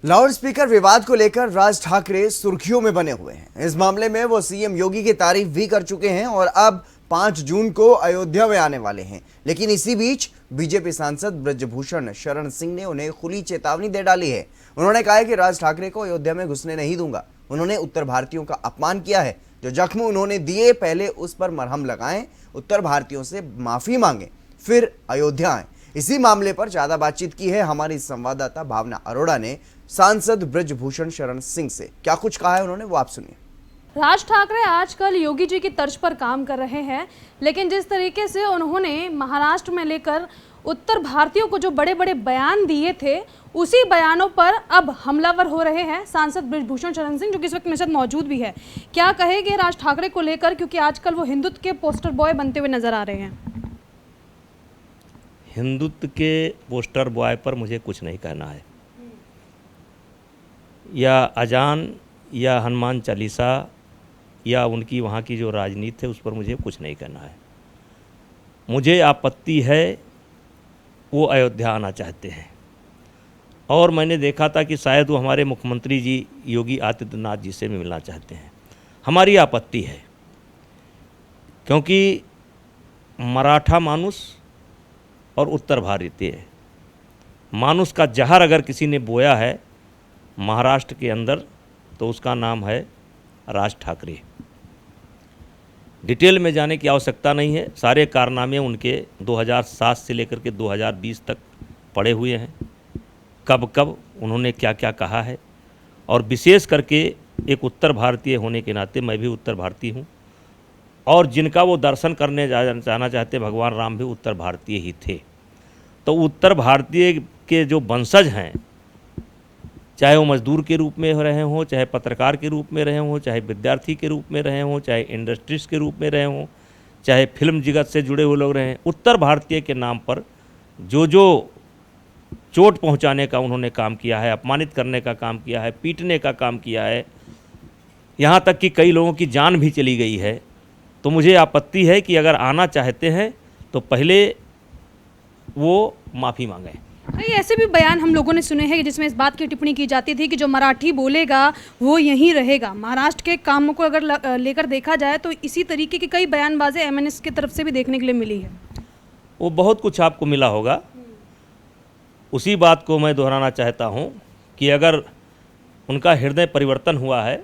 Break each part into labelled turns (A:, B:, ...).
A: Loud speaker विवाद को लेकर राज ठाकरे सुर्खियों में बने हुए हैं। इस मामले में वो सीएम योगी की तारीफ भी कर चुके हैं और अब 5 जून को अयोध्या में आने वाले हैं। लेकिन इसी बीच बीजेपी सांसद ब्रजभूषण शरण सिंह ने उन्हें खुली चेतावनी दे डाली है। उन्होंने कहा है कि राज ठाकरे को अयोध्या में घुसने नहीं दूंगा। उन्होंने उत्तर भारतीयों का अपमान किया है। जो जख्म उन्होंने दिए पहले उस पर मरहम लगाएं, उत्तर भारतीयों से माफी मांगे, फिर अयोध्या आए। इसी मामले पर ज्यादा बातचीत की है हमारी संवाददाता भावना अरोड़ा ने सांसद ब्रजभूषण शरण सिंह से। क्या कुछ कहा है उन्होंने, वो आप सुनिए।
B: राज ठाकरे आजकल योगी जी की तर्ज पर काम कर रहे हैं, लेकिन जिस तरीके से उन्होंने महाराष्ट्र में लेकर उत्तर भारतीयों को जो बड़े बड़े बयान दिए थे, उसी बयानों पर अब हमलावर हो रहे हैं सांसद ब्रजभूषण शरण सिंह, जो कि इस वक्त मेरे साथ मौजूद भी है। क्या कहेंगे राज ठाकरे को लेकर, क्योंकि आजकल वो हिंदुत्व के पोस्टर बॉय बनते हुए नजर आ रहे हैं।
C: हिंदुत्व के पोस्टर बॉय पर मुझे कुछ नहीं कहना है, या अजान या हनुमान चालीसा या उनकी वहाँ की जो राजनीति है उस पर मुझे कुछ नहीं कहना है। मुझे आपत्ति है वो अयोध्या आना चाहते हैं, और मैंने देखा था कि शायद वो हमारे मुख्यमंत्री जी योगी आदित्यनाथ जी से भी मिलना चाहते हैं। हमारी आपत्ति है क्योंकि मराठा मानुस और उत्तर भारतीय मानुस का जहर अगर किसी ने बोया है महाराष्ट्र के अंदर, तो उसका नाम है राज ठाकरे। डिटेल में जाने की आवश्यकता नहीं है, सारे कारनामे उनके 2007 से लेकर के 2020 तक पड़े हुए हैं। कब कब उन्होंने क्या क्या कहा है, और विशेष करके एक उत्तर भारतीय होने के नाते मैं भी उत्तर भारतीय हूँ, और जिनका वो दर्शन करने जाना चाहते भगवान राम भी उत्तर भारतीय ही थे। तो उत्तर भारतीय के जो वंशज हैं, चाहे वो मजदूर के रूप में रहे हों, चाहे पत्रकार के रूप में रहे हों, चाहे विद्यार्थी के रूप में रहे हों, चाहे इंडस्ट्रीज के रूप में रहे हों, चाहे फिल्म जगत से जुड़े हुए लोग रहे हैं, उत्तर भारतीय के नाम पर जो जो चोट पहुंचाने का उन्होंने काम किया है, अपमानित करने का काम किया है, पीटने का काम किया है, यहाँ तक कि कई लोगों की जान भी चली गई है। तो मुझे आपत्ति है कि अगर आना चाहते हैं तो पहले वो माफ़ी मांगें।
B: कई ऐसे भी बयान हम लोगों ने सुने हैं जिसमें इस बात की टिप्पणी की जाती थी कि जो मराठी बोलेगा वो यहीं रहेगा। महाराष्ट्र के कामों को अगर लेकर देखा जाए तो इसी तरीके की कई बयानबाजी एमएनएस की तरफ से भी देखने के लिए मिली है।
C: वो बहुत कुछ आपको मिला होगा। उसी बात को मैं दोहराना चाहता हूँ कि अगर उनका हृदय परिवर्तन हुआ है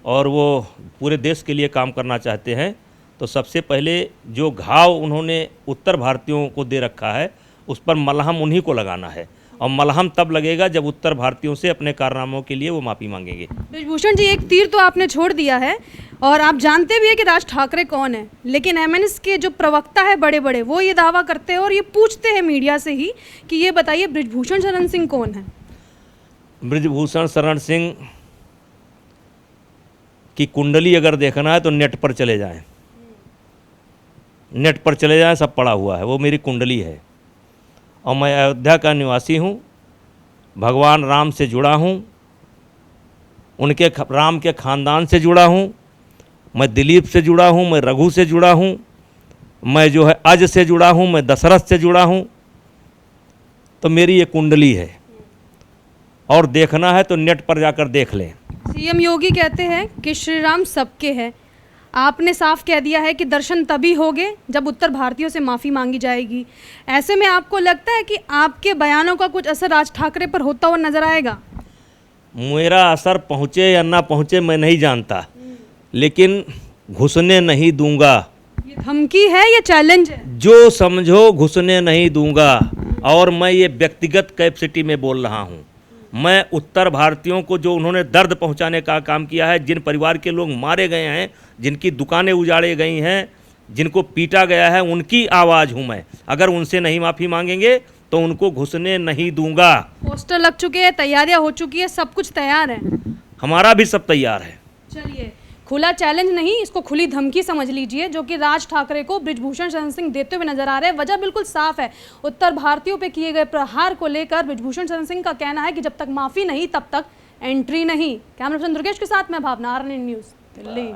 C: और वो पूरे देश के लिए काम करना चाहते हैं, तो सबसे पहले जो घाव उन्होंने उत्तर भारतीयों को दे रखा है उस पर मलहम उन्हीं को लगाना है, और मलहम तब लगेगा जब उत्तर भारतीयों से अपने कारनामों के लिए वो माफ़ी मांगेंगे।
B: ब्रजभूषण जी, एक तीर तो आपने छोड़ दिया है और आप जानते भी हैं कि राज ठाकरे कौन है, लेकिन एमएनएस के जो प्रवक्ता है बड़े बड़े वो ये दावा करते हैं और ये पूछते हैं मीडिया से ही कि ये बताइए ब्रजभूषण शरण सिंह कौन है।
C: ब्रजभूषण शरण सिंह की कुंडली अगर देखना है तो नेट पर चले जाएं, नेट पर चले जाएं, सब पड़ा हुआ है, वो मेरी कुंडली है। और मैं अयोध्या का निवासी हूँ, भगवान राम से जुड़ा हूँ, उनके राम के ख़ानदान से जुड़ा हूँ, मैं दिलीप से जुड़ा हूँ, मैं रघु से जुड़ा हूँ, मैं जो है अज से जुड़ा हूँ, मैं दशरथ से जुड़ा हूँ। तो मेरी ये कुंडली है, और देखना है तो नेट पर जाकर देख लें।
B: सीएम योगी कहते हैं कि श्री राम सबके हैं। आपने साफ कह दिया है कि दर्शन तभी होंगे जब उत्तर भारतीयों से माफ़ी मांगी जाएगी। ऐसे में आपको लगता है कि आपके बयानों का कुछ असर राज ठाकरे पर होता हुआ नजर आएगा?
C: मेरा असर पहुँचे या ना पहुँचे मैं नहीं जानता, लेकिन घुसने नहीं दूंगा।
B: ये धमकी है या चैलेंज है?
C: जो समझो घुसने नहीं दूंगा, और मैं ये व्यक्तिगत कैपेसिटी में बोल रहा हूँ। मैं उत्तर भारतीयों को जो उन्होंने दर्द पहुंचाने का काम किया है, जिन परिवार के लोग मारे गए हैं, जिनकी दुकानें उजाड़े गई हैं, जिनको पीटा गया है, उनकी आवाज़ हूं मैं। अगर उनसे नहीं माफ़ी मांगेंगे तो उनको घुसने नहीं दूंगा।
B: पोस्टर लग चुके हैं, तैयारियां हो चुकी है, सब कुछ तैयार है।
C: हमारा भी सब तैयार है।
B: चलिए, खुला चैलेंज नहीं, इसको खुली धमकी समझ लीजिए, जो कि राज ठाकरे को ब्रजभूषण शरण सिंह देते हुए नजर आ रहे हैं। वजह बिल्कुल साफ है, उत्तर भारतीयों पे किए गए प्रहार को लेकर ब्रजभूषण शरण सिंह का कहना है कि जब तक माफी नहीं तब तक एंट्री नहीं। कैमरा पर्सन दुर्गेश के साथ मैं भावना, RNN न्यूज़, दिल्ली।